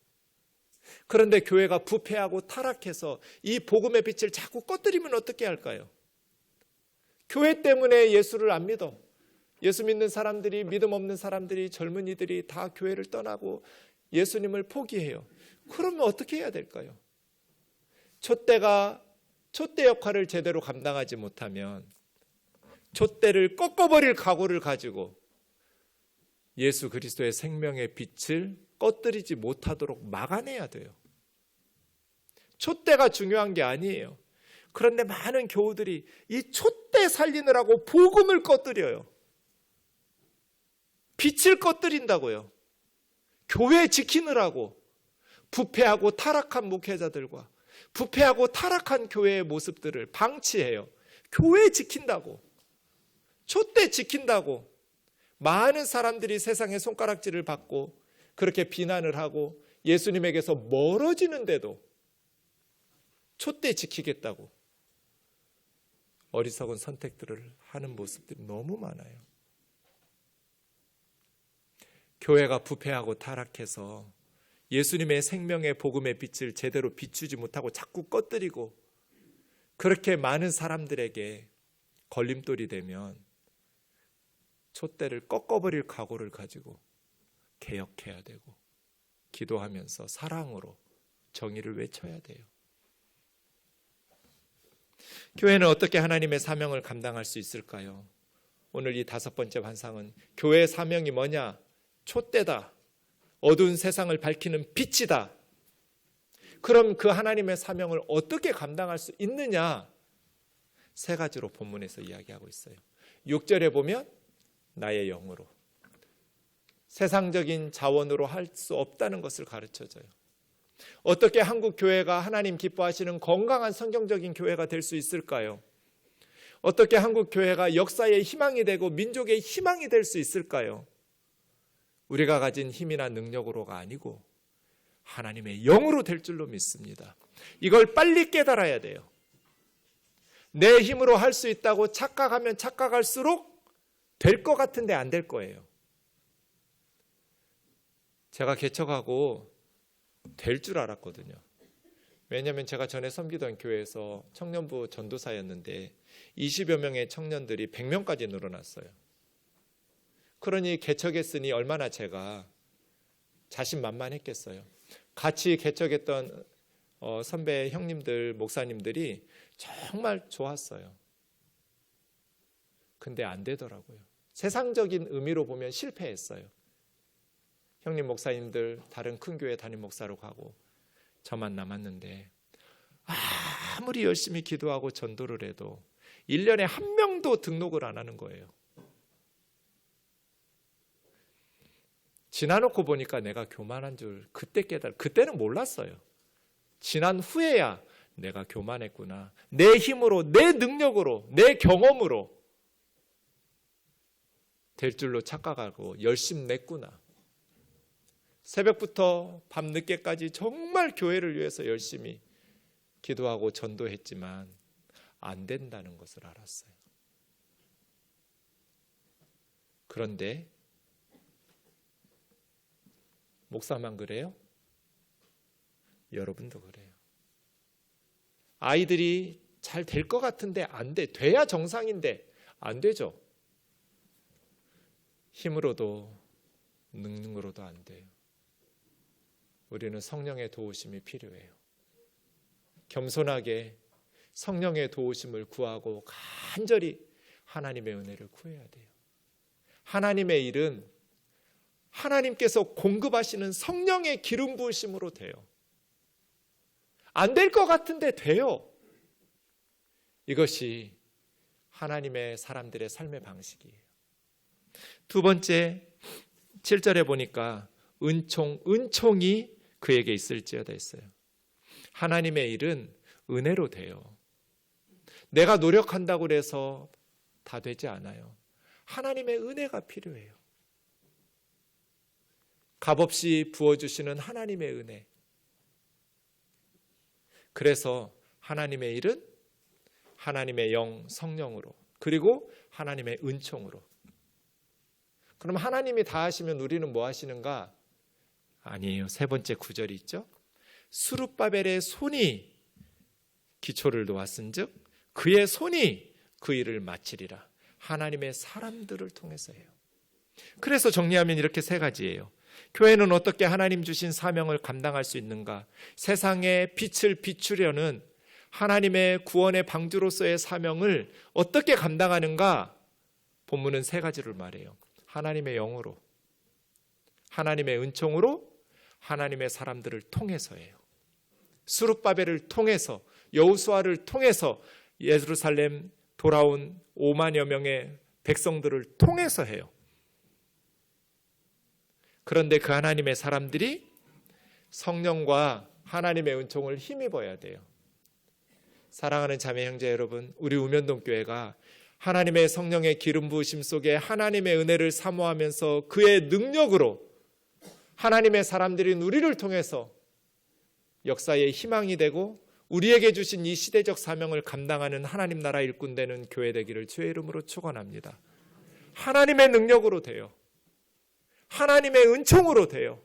그런데 교회가 부패하고 타락해서 이 복음의 빛을 자꾸 꺼뜨리면 어떻게 할까요? 교회 때문에 예수를 안 믿어. 예수 믿는 사람들이, 믿음 없는 사람들이, 젊은이들이 다 교회를 떠나고 예수님을 포기해요. 그러면 어떻게 해야 될까요? 촛대가 촛대 역할을 제대로 감당하지 못하면 촛대를 꺾어버릴 각오를 가지고 예수 그리스도의 생명의 빛을 꺼뜨리지 못하도록 막아내야 돼요. 촛대가 중요한 게 아니에요. 그런데 많은 교우들이 이 촛대 살리느라고 복음을 꺼뜨려요. 빛을 꺼뜨린다고요. 교회 지키느라고 부패하고 타락한 목회자들과 부패하고 타락한 교회의 모습들을 방치해요. 교회 지킨다고, 촛대 지킨다고 많은 사람들이 세상의 손가락질을 받고 그렇게 비난을 하고 예수님에게서 멀어지는데도 촛대 지키겠다고 어리석은 선택들을 하는 모습들이 너무 많아요. 교회가 부패하고 타락해서 예수님의 생명의 복음의 빛을 제대로 비추지 못하고 자꾸 꺼뜨리고 그렇게 많은 사람들에게 걸림돌이 되면 촛대를 꺾어버릴 각오를 가지고 개혁해야 되고 기도하면서 사랑으로 정의를 외쳐야 돼요. 교회는 어떻게 하나님의 사명을 감당할 수 있을까요? 오늘 이 5번째 환상은 교회의 사명이 뭐냐? 촛대다. 어두운 세상을 밝히는 빛이다. 그럼 그 하나님의 사명을 어떻게 감당할 수 있느냐? 3가지로 본문에서 이야기하고 있어요. 6절에 보면 나의 영으로, 세상적인 자원으로 할 수 없다는 것을 가르쳐줘요. 어떻게 한국 교회가 하나님 기뻐하시는 건강한 성경적인 교회가 될 수 있을까요? 어떻게 한국 교회가 역사의 희망이 되고 민족의 희망이 될 수 있을까요? 우리가 가진 힘이나 능력으로가 아니고 하나님의 영으로 될 줄로 믿습니다. 이걸 빨리 깨달아야 돼요. 내 힘으로 할 수 있다고 착각하면 착각할수록 될 것 같은데 안 될 거예요. 제가 개척하고 될 줄 알았거든요. 왜냐하면 제가 전에 섬기던 교회에서 청년부 전도사였는데 20여 명의 청년들이 100명까지 늘어났어요. 그러니 개척했으니 얼마나 제가 자신만만했겠어요. 같이 개척했던 선배 형님들, 목사님들이 정말 좋았어요. 근데 안 되더라고요. 세상적인 의미로 보면 실패했어요. 형님 목사님들 다른 큰 교회 담임 목사로 가고 저만 남았는데 아무리 열심히 기도하고 전도를 해도 1년에 1명도 등록을 안 하는 거예요. 지나놓고 보니까 내가 교만한 줄 그때 그때는 몰랐어요. 지난 후에야 내가 교만했구나. 내 힘으로, 내 능력으로, 내 경험으로 될 줄로 착각하고 열심냈구나. 새벽부터 밤늦게까지 정말 교회를 위해서 열심히 기도하고 전도했지만 안 된다는 것을 알았어요. 그런데 목사만 그래요? 여러분도 그래요. 아이들이 잘 될 것 같은데 안 돼. 돼야 정상인데 안 되죠. 힘으로도 능력으로도 안 돼요. 우리는 성령의 도우심이 필요해요. 겸손하게 성령의 도우심을 구하고 간절히 하나님의 은혜를 구해야 돼요. 하나님의 일은 하나님께서 공급하시는 성령의 기름 부으심으로 돼요. 안 될 것 같은데 돼요. 이것이 하나님의 사람들의 삶의 방식이에요. 2번째 7절에 보니까 은총이 그에게 있을지어다 했어요. 하나님의 일은 은혜로 돼요. 내가 노력한다고 해서 다 되지 않아요. 하나님의 은혜가 필요해요. 값없이 부어주시는 하나님의 은혜. 그래서 하나님의 일은 하나님의 영 성령으로 그리고 하나님의 은총으로. 그럼 하나님이 다 하시면 우리는 뭐 하시는가? 아니에요. 3번째 9절이 있죠. 스룹바벨의 손이 기초를 놓았은즉 그의 손이 그 일을 마치리라. 하나님의 사람들을 통해서 해요. 그래서 정리하면 이렇게 3가지예요. 교회는 어떻게 하나님 주신 사명을 감당할 수 있는가? 세상에 빛을 비추려는 하나님의 구원의 방주로서의 사명을 어떻게 감당하는가? 본문은 3가지를 말해요. 하나님의 영으로, 하나님의 은총으로, 하나님의 사람들을 통해서예요. 스룹바벨을 통해서, 여호수아를 통해서 예루살렘 돌아온 5만여 명의 백성들을 통해서 해요. 그런데 그 하나님의 사람들이 성령과 하나님의 은총을 힘입어야 돼요. 사랑하는 자매 형제 여러분, 우리 우면동 교회가 하나님의 성령의 기름 부으심 속에 하나님의 은혜를 사모하면서 그의 능력으로 하나님의 사람들인 우리를 통해서 역사의 희망이 되고 우리에게 주신 이 시대적 사명을 감당하는 하나님 나라 일꾼 되는 교회 되기를 주의 이름으로 축원합니다. 하나님의 능력으로 돼요. 하나님의 은총으로 돼요.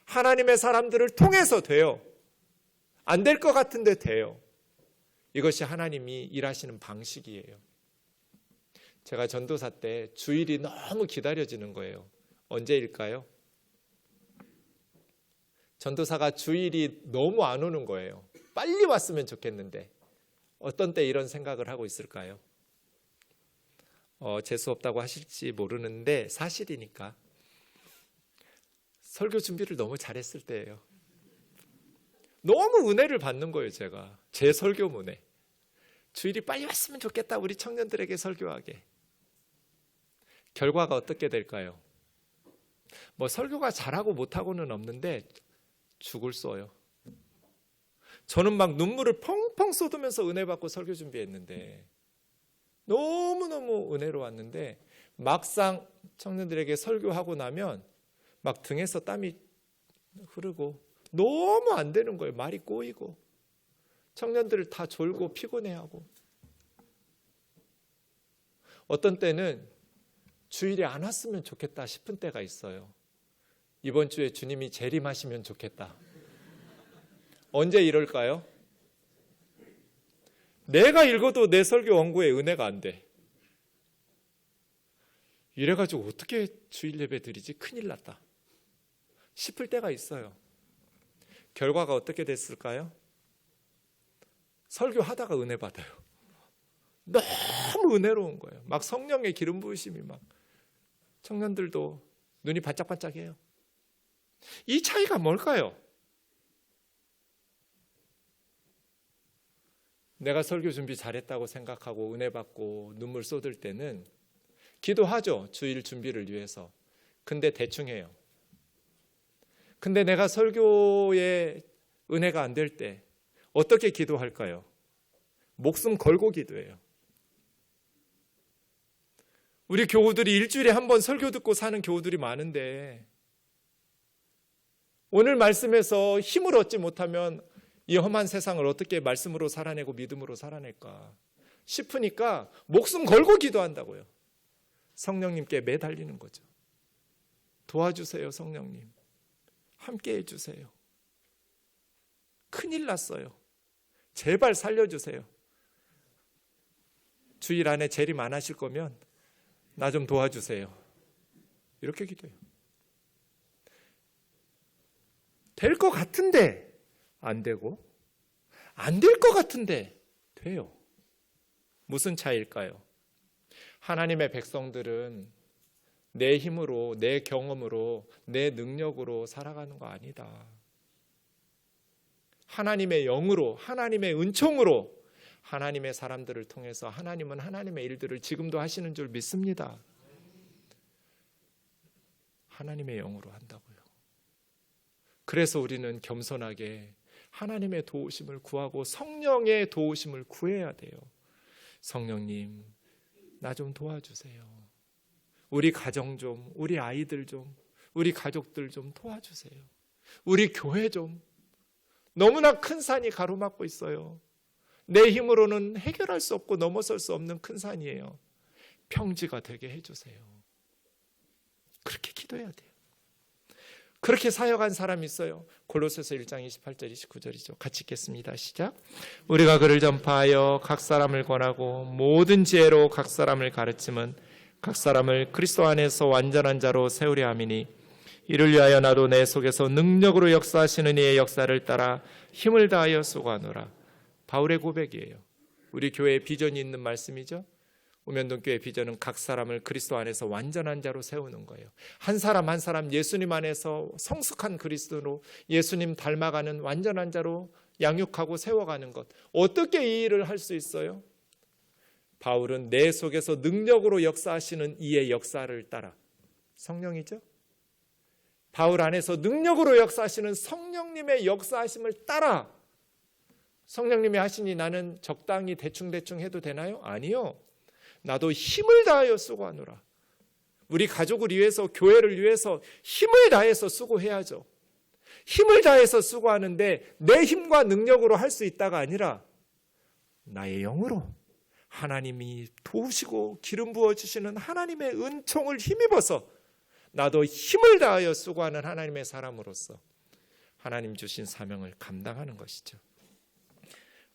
하나님의 사람들을 통해서 돼요. 안 될 것 같은데 돼요. 이것이 하나님이 일하시는 방식이에요. 제가 전도사 때 주일이 너무 기다려지는 거예요. 언제일까요? 전도사가 주일이 너무 안 오는 거예요. 빨리 왔으면 좋겠는데 어떤 때 이런 생각을 하고 있을까요? 재수 없다고 하실지 모르는데 사실이니까 설교 준비를 너무 잘했을 때예요. 너무 은혜를 받는 거예요. 제가 제 설교문에 주일이 빨리 왔으면 좋겠다. 우리 청년들에게 설교하게. 결과가 어떻게 될까요? 뭐 설교가 잘하고 못하고는 없는데 죽을 쏘요. 저는 막 눈물을 펑펑 쏟으면서 은혜 받고 설교 준비했는데 너무너무 은혜로웠는데 막상 청년들에게 설교하고 나면 막 등에서 땀이 흐르고 너무 안 되는 거예요. 말이 꼬이고 청년들을 다 졸고 피곤해하고 어떤 때는 주일에 안 왔으면 좋겠다 싶은 때가 있어요. 이번 주에 주님이 재림하시면 좋겠다. 언제 이럴까요? 내가 읽어도 내 설교 원고에 은혜가 안 돼. 이래가지고 어떻게 주일 예배 드리지? 큰일 났다 싶을 때가 있어요. 결과가 어떻게 됐을까요? 설교하다가 은혜 받아요. 너무 은혜로운 거예요. 막 성령의 기름 부으심이 막 청년들도 눈이 반짝반짝해요. 이 차이가 뭘까요? 내가 설교 준비 잘했다고 생각하고 은혜 받고 눈물 쏟을 때는 기도하죠. 주일 준비를 위해서. 근데 대충 해요. 근데 내가 설교에 은혜가 안 될 때 어떻게 기도할까요? 목숨 걸고 기도해요. 우리 교우들이 일주일에 한 번 설교 듣고 사는 교우들이 많은데 오늘 말씀에서 힘을 얻지 못하면 이 험한 세상을 어떻게 말씀으로 살아내고 믿음으로 살아낼까 싶으니까 목숨 걸고 기도한다고요. 성령님께 매달리는 거죠. 도와주세요, 성령님. 함께 해주세요. 큰일 났어요. 제발 살려주세요. 주일 안에 재림 안 하실 거면 나 좀 도와주세요. 이렇게 기도해요. 될 것 같은데 안 되고 안 될 것 같은데 돼요. 무슨 차이일까요? 하나님의 백성들은 내 힘으로, 내 경험으로, 내 능력으로 살아가는 거 아니다. 하나님의 영으로, 하나님의 은총으로 하나님의 사람들을 통해서 하나님은 하나님의 일들을 지금도 하시는 줄 믿습니다. 하나님의 영으로 한다고요. 그래서 우리는 겸손하게 하나님의 도우심을 구하고 성령의 도우심을 구해야 돼요. 성령님, 나 좀 도와주세요. 우리 가정 좀, 우리 아이들 좀, 우리 가족들 좀 도와주세요. 우리 교회 좀. 너무나 큰 산이 가로막고 있어요. 내 힘으로는 해결할 수 없고 넘어설 수 없는 큰 산이에요. 평지가 되게 해주세요. 그렇게 기도해야 돼요. 그렇게 사역한 사람이 있어요. 골로새서 1장 28절 29절이죠. 같이 읽겠습니다. 시작. 우리가 그를 전파하여 각 사람을 권하고 모든 지혜로 각 사람을 가르침은 각 사람을 그리스도 안에서 완전한 자로 세우려 함이니 이를 위하여 나도 내 속에서 능력으로 역사하시는 이의 역사를 따라 힘을 다하여 수고하노라. 바울의 고백이에요. 우리 교회에 비전이 있는 말씀이죠. 우면동교회 비전은 각 사람을 그리스도 안에서 완전한 자로 세우는 거예요. 한 사람 한 사람 예수님 안에서 성숙한 그리스도로 예수님 닮아가는 완전한 자로 양육하고 세워가는 것. 어떻게 이 일을 할 수 있어요? 바울은 내 속에서 능력으로 역사하시는 이의 역사를 따라. 성령이죠. 바울 안에서 능력으로 역사하시는 성령님의 역사하심을 따라. 성령님이 하시니 나는 적당히 대충 해도 되나요? 아니요. 나도 힘을 다하여 수고하노라. 우리 가족을 위해서, 교회를 위해서 힘을 다해서 수고해야죠. 힘을 다해서 수고하는데 내 힘과 능력으로 할 수 있다가 아니라 나의 영으로 하나님이 도우시고 기름 부어주시는 하나님의 은총을 힘입어서 나도 힘을 다하여 수고하는 하나님의 사람으로서 하나님 주신 사명을 감당하는 것이죠.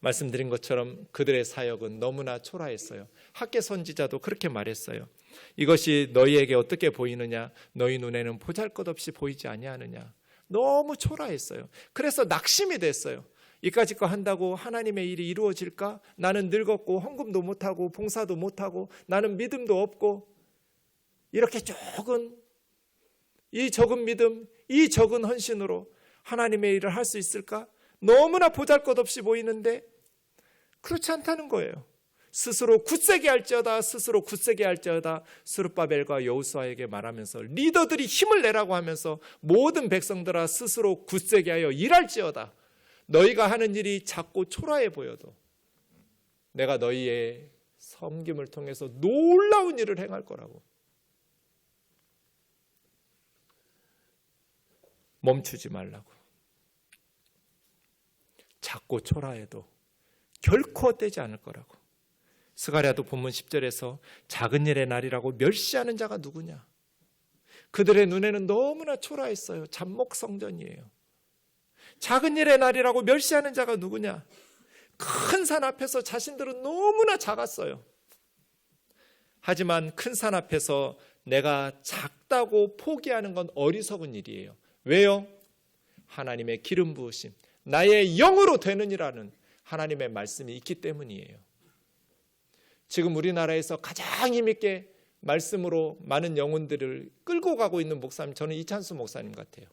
말씀드린 것처럼 그들의 사역은 너무나 초라했어요. 학개 선지자도 그렇게 말했어요. 이것이 너희에게 어떻게 보이느냐? 너희 눈에는 보잘것없이 보이지 아니하느냐? 너무 초라했어요. 그래서 낙심이 됐어요. 이까짓 거 한다고 하나님의 일이 이루어질까? 나는 늙었고 헌금도 못하고 봉사도 못하고 나는 믿음도 없고 이렇게 이 적은 믿음, 이 적은 헌신으로 하나님의 일을 할 수 있을까? 너무나 보잘것없이 보이는데 그렇지 않다는 거예요. 스스로 굳세게 할지어다, 스스로 굳세게 할지어다 스룹바벨과 여호수아에게 말하면서 리더들이 힘을 내라고 하면서 모든 백성들아 스스로 굳세게 하여 일할지어다. 너희가 하는 일이 작고 초라해 보여도 내가 너희의 섬김을 통해서 놀라운 일을 행할 거라고. 멈추지 말라고. 작고 초라해도 결코 헛되지 않을 거라고. 스가랴도 본문 10절에서 작은 일의 날이라고 멸시하는 자가 누구냐? 그들의 눈에는 너무나 초라했어요. 잡목성전이에요. 작은 일의 날이라고 멸시하는 자가 누구냐? 큰 산 앞에서 자신들은 너무나 작았어요. 하지만 큰 산 앞에서 내가 작다고 포기하는 건 어리석은 일이에요. 왜요? 하나님의 기름 부으심, 나의 영으로 되느니라는 하나님의 말씀이 있기 때문이에요. 지금 우리나라에서 가장 힘있게 말씀으로 많은 영혼들을 끌고 가고 있는 목사님, 저는 이찬수 목사님 같아요.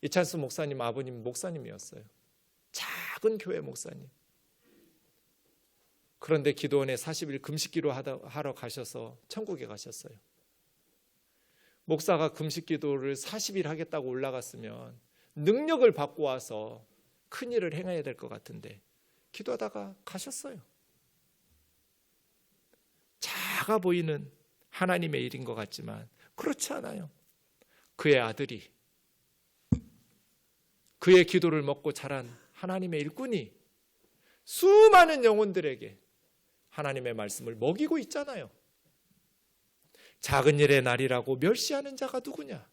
이찬수 목사님 아버님 목사님이었어요. 작은 교회 목사님. 그런데 기도원에 40일 금식기도 하러 가셔서 천국에 가셨어요. 목사가 금식기도를 40일 하겠다고 올라갔으면 능력을 받고 와서 큰 일을 행해야 될 것 같은데 기도하다가 가셨어요. 작아 보이는 하나님의 일인 것 같지만 그렇지 않아요. 그의 아들이, 그의 기도를 먹고 자란 하나님의 일꾼이 수많은 영혼들에게 하나님의 말씀을 먹이고 있잖아요. 작은 일의 날이라고 멸시하는 자가 누구냐?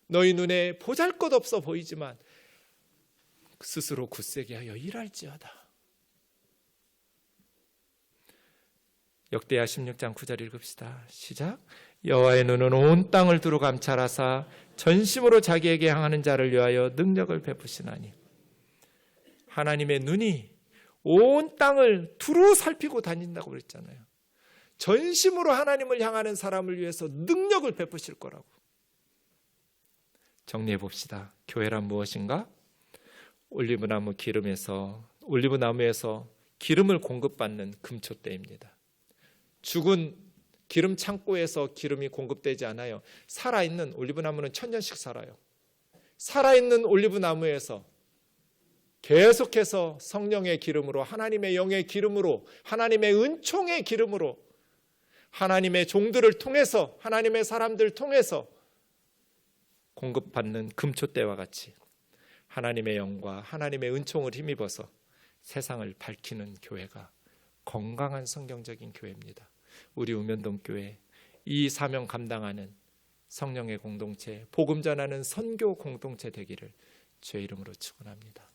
너희 눈에 보잘것없어 보이지만 스스로 굳세게 하여 일할지어다. 역대하 16장 9절 읽읍시다. 시작. 여호와의 눈은 온 땅을 두루 감찰하사 전심으로 자기에게 향하는 자를 위하여 능력을 베푸시나니. 하나님의 눈이 온 땅을 두루 살피고 다닌다고 그랬잖아요. 전심으로 하나님을 향하는 사람을 위해서 능력을 베푸실 거라고. 정리해 봅시다. 교회란 무엇인가? 올리브나무에서 기름을 공급받는 금초대입니다. 죽은 기름 창고에서 기름이 공급되지 않아요. 살아있는 올리브나무는 1000년씩 살아요. 살아있는 올리브나무에서 계속해서 성령의 기름으로, 하나님의 영의 기름으로, 하나님의 은총의 기름으로, 하나님의 종들을 통해서, 하나님의 사람들 통해서 공급받는 금초대와 같이 하나님의 영과 하나님의 은총을 힘입어서 세상을 밝히는 교회가 건강한 성경적인 교회입니다. 우리 우면동교회 이 사명 감당하는 성령의 공동체, 복음 전하는 선교 공동체 되기를 주의 이름으로 축원합니다.